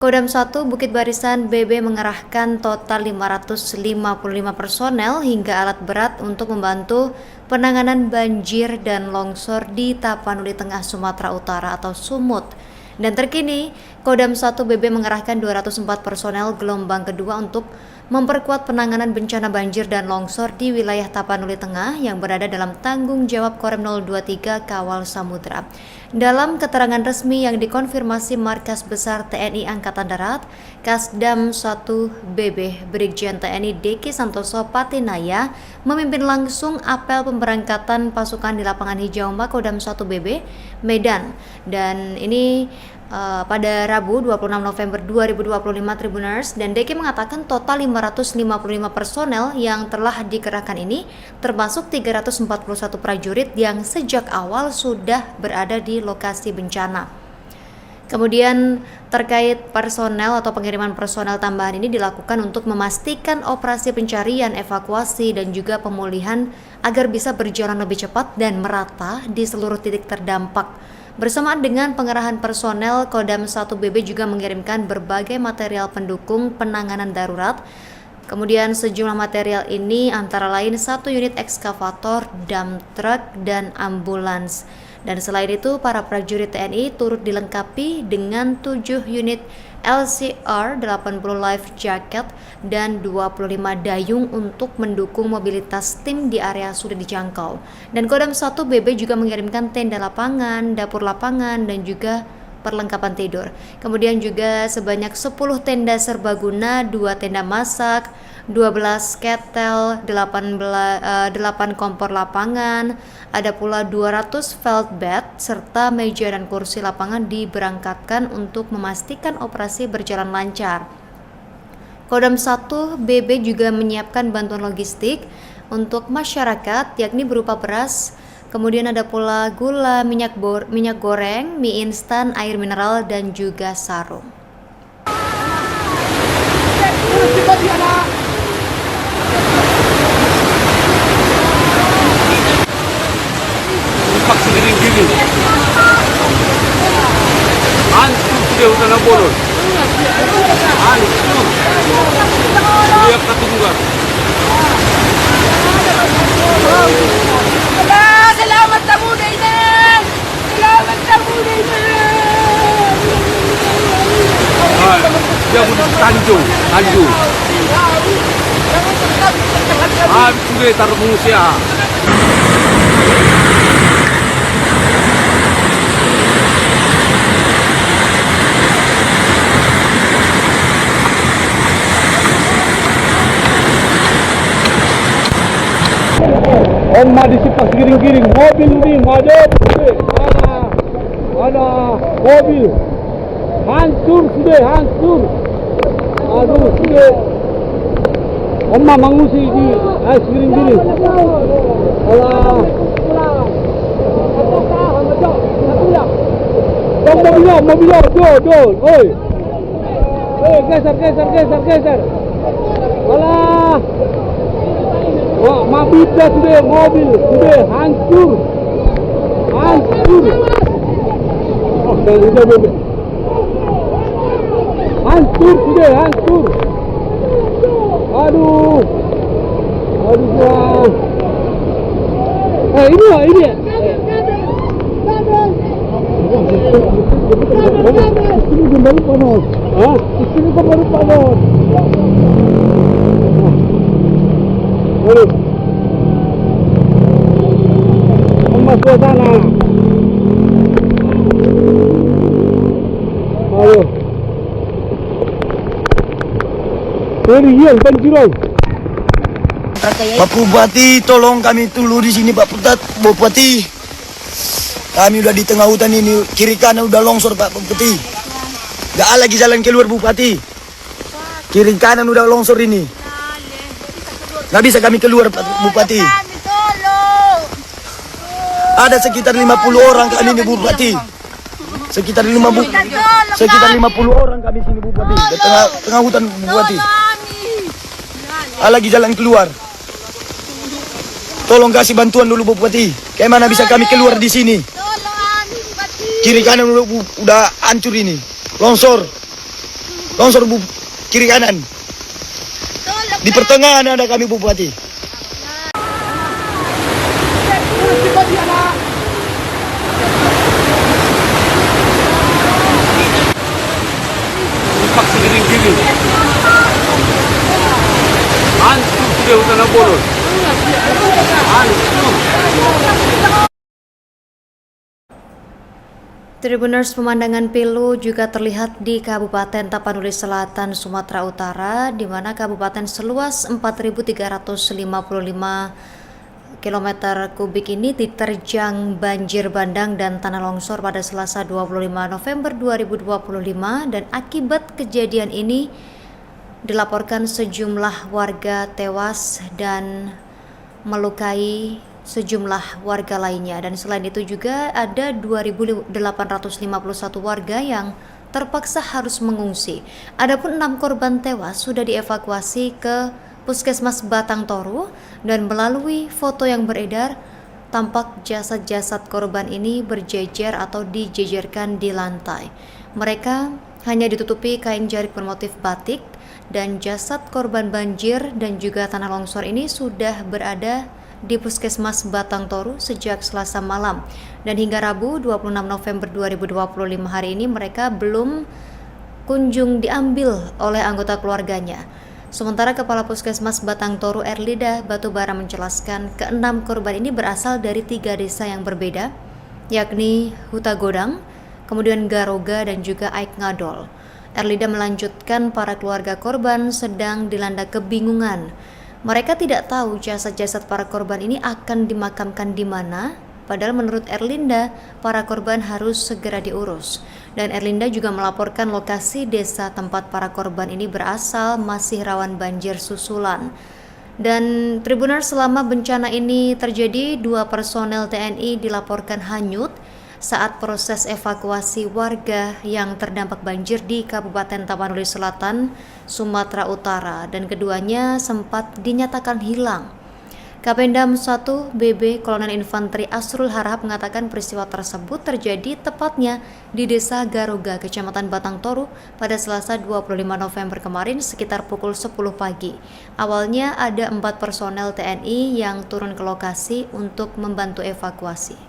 Kodam 1 Bukit Barisan BB mengerahkan total 555 personel hingga alat berat untuk membantu penanganan banjir dan longsor di Tapanuli Tengah Sumatera Utara atau Sumut. Dan terkini, Kodam 1 BB mengerahkan 204 personel gelombang kedua untuk memperkuat penanganan bencana banjir dan longsor di wilayah Tapanuli Tengah yang berada dalam tanggung jawab Korem 023 Kawal Samudra. Dalam keterangan resmi yang dikonfirmasi Markas Besar TNI Angkatan Darat, Kasdam 1 BB Brigjen TNI Deki Santoso Patinaya memimpin langsung apel pemberangkatan pasukan di lapangan hijau Makodam 1 BB Medan. Dan ini pada Rabu 26 November 2025 Tribuners, dan Deki mengatakan total 555 personel yang telah dikerahkan ini termasuk 341 prajurit yang sejak awal sudah berada di lokasi bencana. Kemudian terkait personel atau pengiriman personel tambahan ini dilakukan untuk memastikan operasi pencarian, evakuasi, dan juga pemulihan agar bisa berjalan lebih cepat dan merata di seluruh titik terdampak. Bersamaan dengan pengerahan personel, Kodam 1 BB juga mengirimkan berbagai material pendukung penanganan darurat. Kemudian sejumlah material ini antara lain 1 unit ekskavator, dump truck, dan ambulans. Dan selain itu, para prajurit TNI turut dilengkapi dengan 7 unit LCR, 80 life jacket, dan 25 dayung untuk mendukung mobilitas tim di area sudah dijangkau. Dan Kodam 1 BB juga mengirimkan tenda lapangan, dapur lapangan, dan juga perlengkapan tidur. Kemudian juga sebanyak 10 tenda serbaguna, 2 tenda masak, 12 ketel, 8 kompor lapangan, ada pula 200 felt bed serta meja dan kursi lapangan diberangkatkan untuk memastikan operasi berjalan lancar. Kodam 1 BB juga menyiapkan bantuan logistik untuk masyarakat, yakni berupa beras, kemudian ada pula gula, minyak goreng, mie instan, air mineral, dan juga sarung. Gini, hancur sudah hutan bolon, hancur, lihat katunggan. Selamat tamu Dainan, selamat tamu Dainan. Dia bunuh Tanjung. Sudah taruh pengungsian. Omma disipas giring-giring, mobil ini madep, ada mobil, hancur. Aduh sudah, Omma mengungsi di giring-giring. Alah, mobilnya, jol, oi, geser. Alah. Wah, mabitnya sudah mobil, sudah hancur. Oh, sudah mobil. Hancur. Aduh. Ini. Ini baru panas. Hah? Ini baru panas. Emas suasana. Aduh. Serius banjiran. Pak Bupati, tolong kami dulu di sini Pak Bupati. Kami udah di tengah hutan ini, kiri kanan udah longsor Pak Bupati. Gak ada lagi jalan keluar Bupati. Kiri kanan udah longsor ini. Nggak bisa kami keluar Pak Bupati. Ada sekitar 50 orang kami ini Bupati. Sekitar 50 orang kami sini Bupati. Di tengah hutan Bupati. Ada lagi jalan keluar. Tolong kasih bantuan dulu Bupati. Kayak mana bisa kami keluar di sini? Kiri kanan udah hancur ini. Longsor. longsor kiri kanan. Di pertengahan ada kami Bupati. Pak segini-gini. Hancur sudah hutan bolos. Hancur. Tribuners, pemandangan pilu juga terlihat di Kabupaten Tapanuli Selatan, Sumatera Utara, di mana kabupaten seluas 4.355 km kubik ini diterjang banjir bandang dan tanah longsor pada Selasa 25 November 2025, dan akibat kejadian ini dilaporkan sejumlah warga tewas dan melukai sejumlah warga lainnya, dan selain itu juga ada 2.851 warga yang terpaksa harus mengungsi. Adapun 6 korban tewas sudah dievakuasi ke Puskesmas Batang Toru, dan melalui foto yang beredar tampak jasad-jasad korban ini berjejer atau dijejerkan di lantai. Mereka hanya ditutupi kain jarik bermotif batik, dan jasad korban banjir dan juga tanah longsor ini sudah berada di Puskesmas Batang Toru sejak Selasa malam, dan hingga Rabu 26 November 2025 hari ini mereka belum kunjung diambil oleh anggota keluarganya. Sementara Kepala Puskesmas Batang Toru Erlida Batubara menjelaskan ke-6 korban ini berasal dari 3 desa yang berbeda, yakni Huta Godang, kemudian Garoga, dan juga Aik Ngadol. Erlida melanjutkan para keluarga korban sedang dilanda kebingungan. Mereka tidak tahu jasad-jasad para korban ini akan dimakamkan di mana, padahal menurut Erlinda, para korban harus segera diurus. Dan Erlinda juga melaporkan lokasi desa tempat para korban ini berasal masih rawan banjir susulan. Dan Tribuners, selama bencana ini terjadi, 2 personel TNI dilaporkan hanyut saat proses evakuasi warga yang terdampak banjir di Kabupaten Tapanuli Selatan, Sumatera Utara, dan keduanya sempat dinyatakan hilang. Kapendam 1 BB Kolonel Infanteri Asrul Harahap mengatakan peristiwa tersebut terjadi tepatnya di Desa Garoga, Kecamatan Batang Toru pada Selasa 25 November kemarin sekitar pukul 10 pagi. Awalnya ada 4 personel TNI yang turun ke lokasi untuk membantu evakuasi.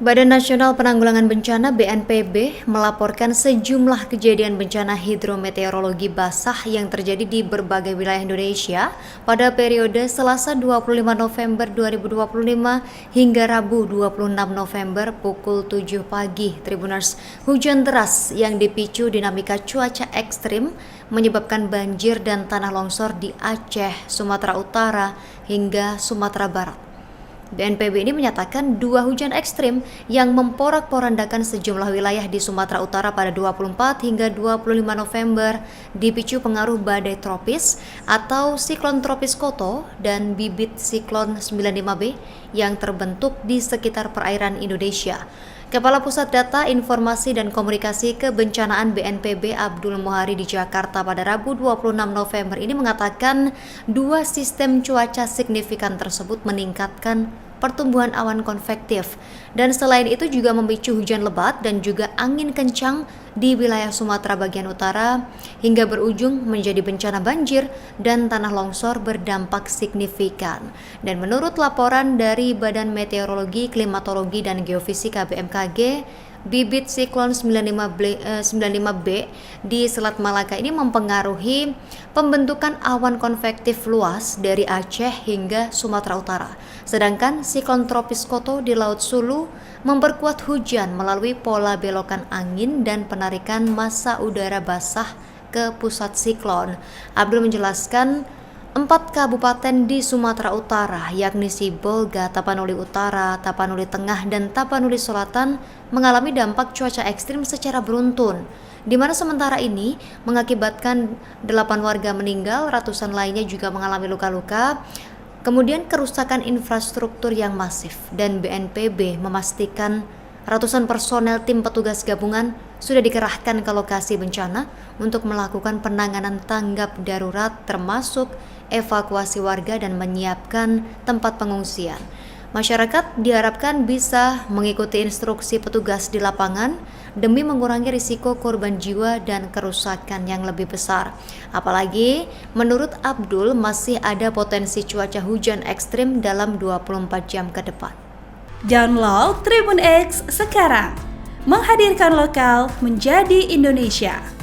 Badan Nasional Penanggulangan Bencana BNPB melaporkan sejumlah kejadian bencana hidrometeorologi basah yang terjadi di berbagai wilayah Indonesia pada periode Selasa 25 November 2025 hingga Rabu 26 November pukul 7 pagi. Tribuners, hujan deras yang dipicu dinamika cuaca ekstrim menyebabkan banjir dan tanah longsor di Aceh, Sumatera Utara hingga Sumatera Barat. BNPB ini menyatakan 2 hujan ekstrim yang memporak-porandakan sejumlah wilayah di Sumatera Utara pada 24 hingga 25 November dipicu pengaruh badai tropis atau siklon tropis Koto dan bibit siklon 95B yang terbentuk di sekitar perairan Indonesia. Kepala Pusat Data, Informasi, dan Komunikasi Kebencanaan BNPB Abdul Muhari di Jakarta pada Rabu 26 November ini mengatakan 2 sistem cuaca signifikan tersebut meningkatkan pertumbuhan awan konvektif. Dan selain itu juga memicu hujan lebat dan juga angin kencang di wilayah Sumatera bagian utara hingga berujung menjadi bencana banjir dan tanah longsor berdampak signifikan. Dan menurut laporan dari Badan Meteorologi, Klimatologi dan Geofisika BMKG, bibit siklon 95B di Selat Malaka ini mempengaruhi pembentukan awan konvektif luas dari Aceh hingga Sumatera Utara. Sedangkan siklon tropis Koto di Laut Sulu memperkuat hujan melalui pola belokan angin dan penarikan massa udara basah ke pusat siklon. Abdul menjelaskan 4 kabupaten di Sumatera Utara, yakni Sibolga, Tapanuli Utara, Tapanuli Tengah, dan Tapanuli Selatan mengalami dampak cuaca ekstrim secara beruntun, di mana sementara ini mengakibatkan 8 warga meninggal, ratusan lainnya juga mengalami luka-luka, kemudian kerusakan infrastruktur yang masif, dan BNPB memastikan ratusan personel tim petugas gabungan sudah dikerahkan ke lokasi bencana untuk melakukan penanganan tanggap darurat termasuk evakuasi warga dan menyiapkan tempat pengungsian. Masyarakat diharapkan bisa mengikuti instruksi petugas di lapangan demi mengurangi risiko korban jiwa dan kerusakan yang lebih besar. Apalagi menurut Abdul masih ada potensi cuaca hujan ekstrim dalam 24 jam ke depan. Download Tribun X sekarang, menghadirkan lokal menjadi Indonesia.